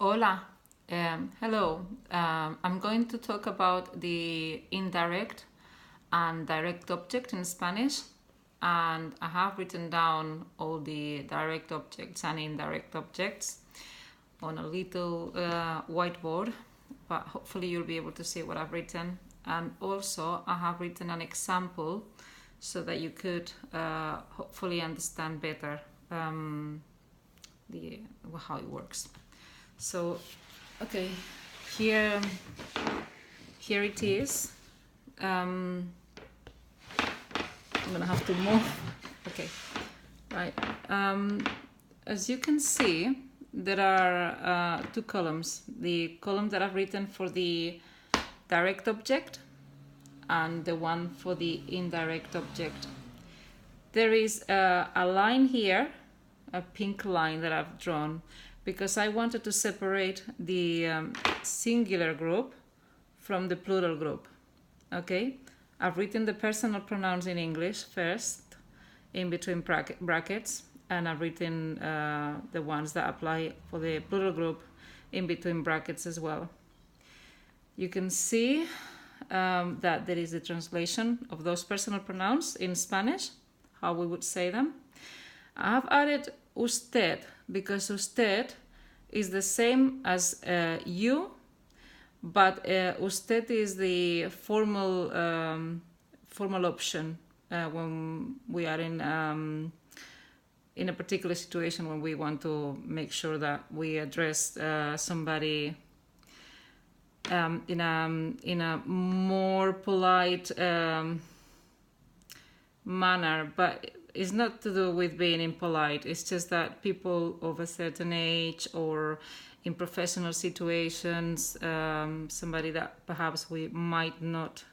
Hola, hello. I'm going to talk about the indirect and direct object in Spanish, and I have written down all the direct objects and indirect objects on a little whiteboard, but hopefully you'll be able to see what I've written. And also, I have written an example so that you could hopefully understand better how it works. So, okay, here it is. I'm gonna have to move. Okay, right. As you can see, there are two columns. The column that I've written for the direct object and the one for the indirect object. There is a line here, a pink line that I've drawn, because I wanted to separate the singular group from the plural group. Okay, I've written the personal pronouns in English first, in between brackets, and I've written the ones that apply for the plural group in between brackets as well. You can see that there is a translation of those personal pronouns in Spanish, how we would say them. I have added usted because usted is the same as you, but usted is the formal option when we are in a particular situation when we want to make sure that we address somebody in a more polite manner, but it's not to do with being impolite. It's just that people of a certain age or in professional situations, somebody that perhaps we might not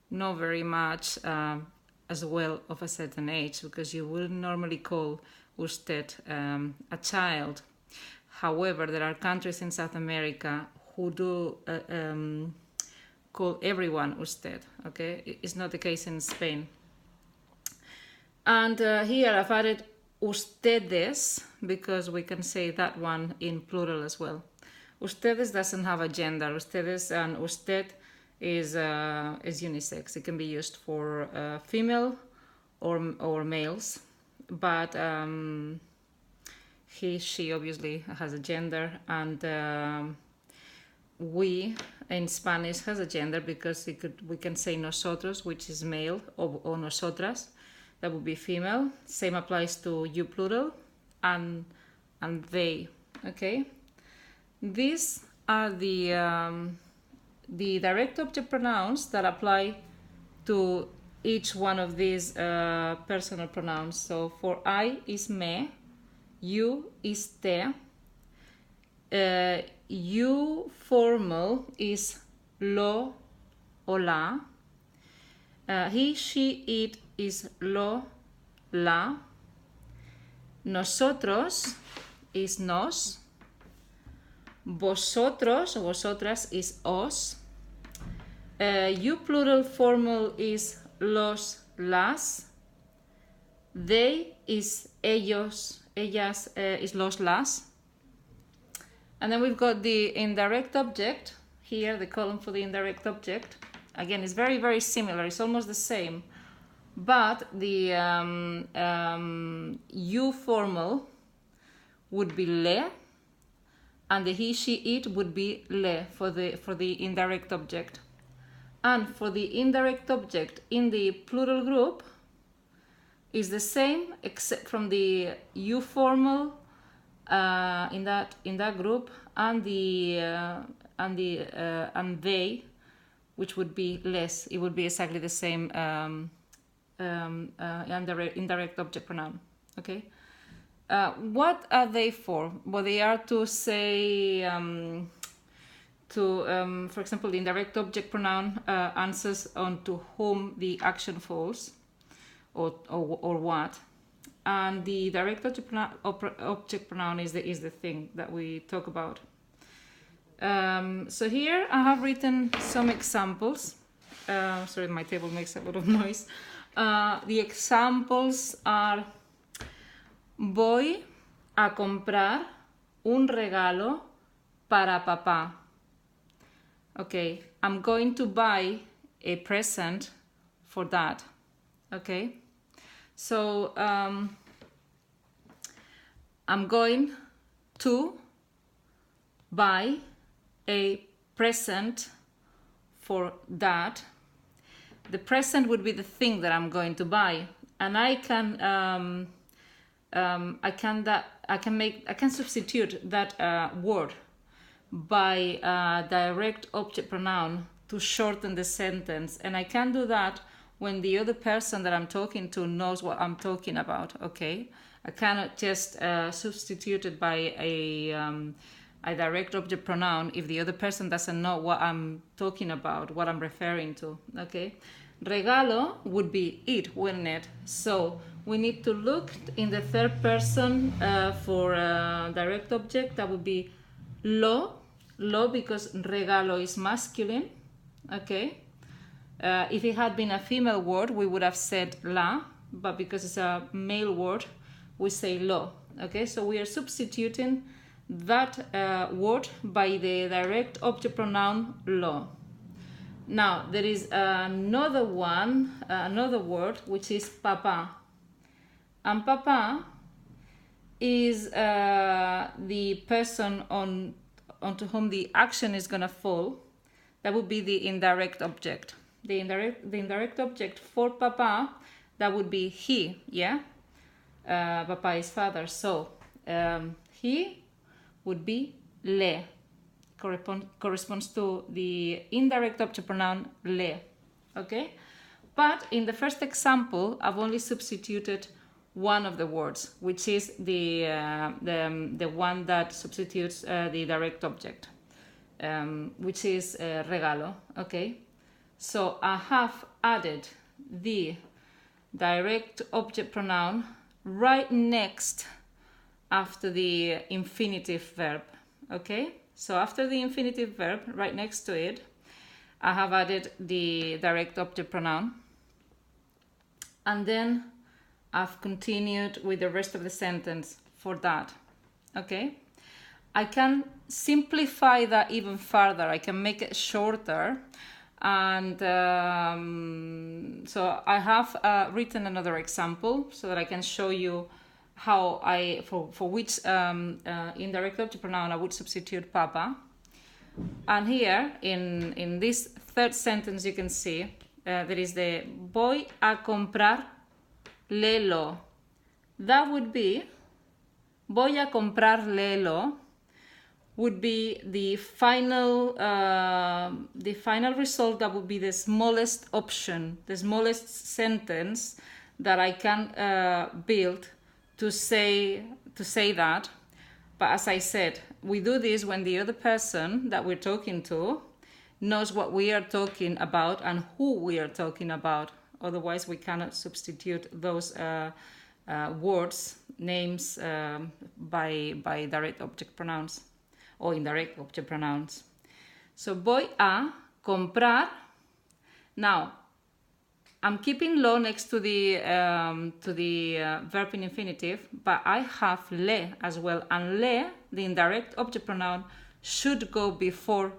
know very much as well of a certain age, because you wouldn't normally call usted a child. However, there are countries in South America who do call everyone usted. Okay, it's not the case in Spain. And here I've added ustedes because we can say that one in plural as well. Ustedes doesn't have a gender. Ustedes and usted is unisex. It can be used for female or males, but he, she obviously has a gender, and we in Spanish has a gender because we can say nosotros, which is male, or nosotras. That would be female. Same applies to you plural and they. Okay. These are the direct object pronouns that apply to each one of these personal pronouns. So for I is me, you is te, you formal is lo or la, he, she, it is lo, la, nosotros is nos, vosotros or vosotras is os, you plural formal is los, las, they is ellos, ellas is los, las. And then we've got the indirect object here, the column for the indirect object. Again, it's very, very similar. It's almost the same. But the you formal would be le, and the he, she, it would be le for the indirect object. And for the indirect object in the plural group is the same, except from the you formal in that group and they, which would be less. It would be exactly the same indirect object pronoun. Okay. What are they for? Well, they are to say for example, the indirect object pronoun answers on to whom the action falls, or what, and the direct object pronoun is the thing that we talk about. So here I have written some examples. Sorry, my table makes a lot of noise. The examples are: voy a comprar un regalo para papá. Okay, I'm going to buy a present for dad. Okay, so I'm going to buy a present for dad. The present would be the thing that I'm going to buy, and I can substitute that word by a direct object pronoun to shorten the sentence, and I can do that when the other person that I'm talking to knows what I'm talking about. Okay, I cannot just substitute it by a direct object pronoun if the other person doesn't know what I'm talking about, what I'm referring to. Okay, regalo would be it, wouldn't it? So we need to look in the third person for direct object. That would be lo because regalo is masculine. Okay, if it had been a female word, we would have said la, but because it's a male word, we say lo. Okay, so we are substituting that word by the direct object pronoun lo. Now there is another word which is papa, and papa is the person onto whom the action is gonna fall. That would be the indirect object. The indirect object for papa, that would be he. Yeah, papa is father, so he would be le. Corresponds to the indirect object pronoun le. Okay, but in the first example, I've only substituted one of the words, which is the one that substitutes the direct object, which is regalo. Okay, so I have added the direct object pronoun right next after the infinitive verb. Okay, so after the infinitive verb, right next to it, I have added the direct object pronoun, and then I've continued with the rest of the sentence for that. Okay, I can simplify that even further. I can make it shorter, and so I have written another example so that I can show you how for which indirect object pronoun I would substitute papa. And here in this third sentence, you can see there is the voy a comprar lelo. That would be voy a comprar lelo would be the final result. That would be the smallest option, the smallest sentence that I can build to say that. But as I said, we do this when the other person that we're talking to knows what we are talking about and who we are talking about. Otherwise, we cannot substitute those words, names, by direct object pronouns or indirect object pronouns. So voy a comprar. Now, I'm keeping lo next to the verb in infinitive, but I have le as well, and le, the indirect object pronoun, should go before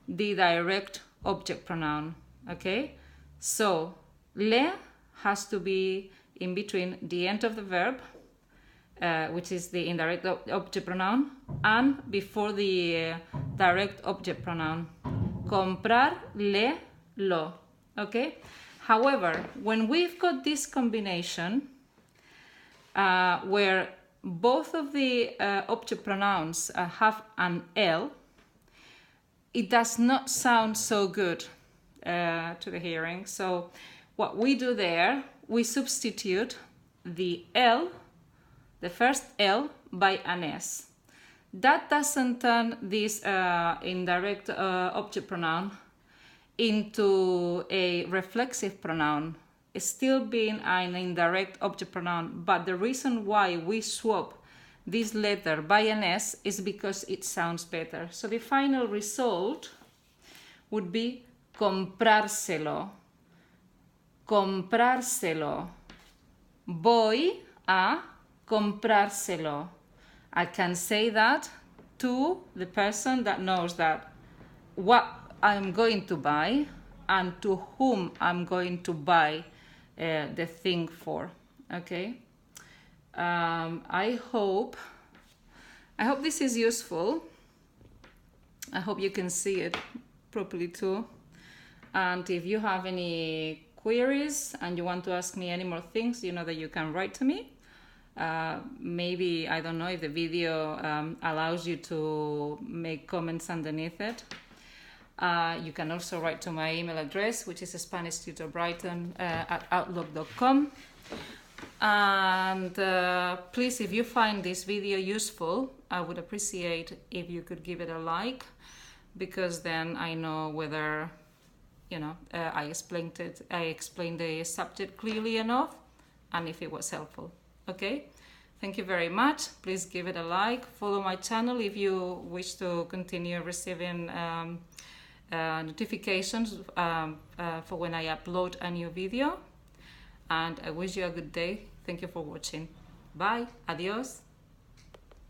the direct object pronoun. Okay, so le has to be in between the end of the verb, which is the indirect object pronoun, and before the direct object pronoun. Comprar le lo. Okay. However, when we've got this combination where both of the object pronouns have an L, it does not sound so good to the hearing. So what we do there, we substitute the L, the first L, by an S. That doesn't turn this indirect object pronoun into a reflexive pronoun, still being an indirect object pronoun, but the reason why we swap this letter by an S is because it sounds better. So the final result would be comprárselo. Comprárselo. Voy a comprárselo. I can say that to the person that knows that what I'm going to buy and to whom I'm going to buy the thing for. Okay. I hope this is useful. I hope you can see it properly too. And if you have any queries and you want to ask me any more things, you know that you can write to me. Maybe, I don't know if the video allows you to make comments underneath it. You can also write to my email address, which is SpanishTutorBrighton@outlook.com. And please, if you find this video useful, I would appreciate if you could give it a like, because then I know whether, you know, I explained the subject clearly enough and if it was helpful. Okay, thank you very much. Please give it a like. Follow my channel if you wish to continue receiving notifications for when I upload a new video. And I wish you a good day. Thank you for watching. Bye. Adios.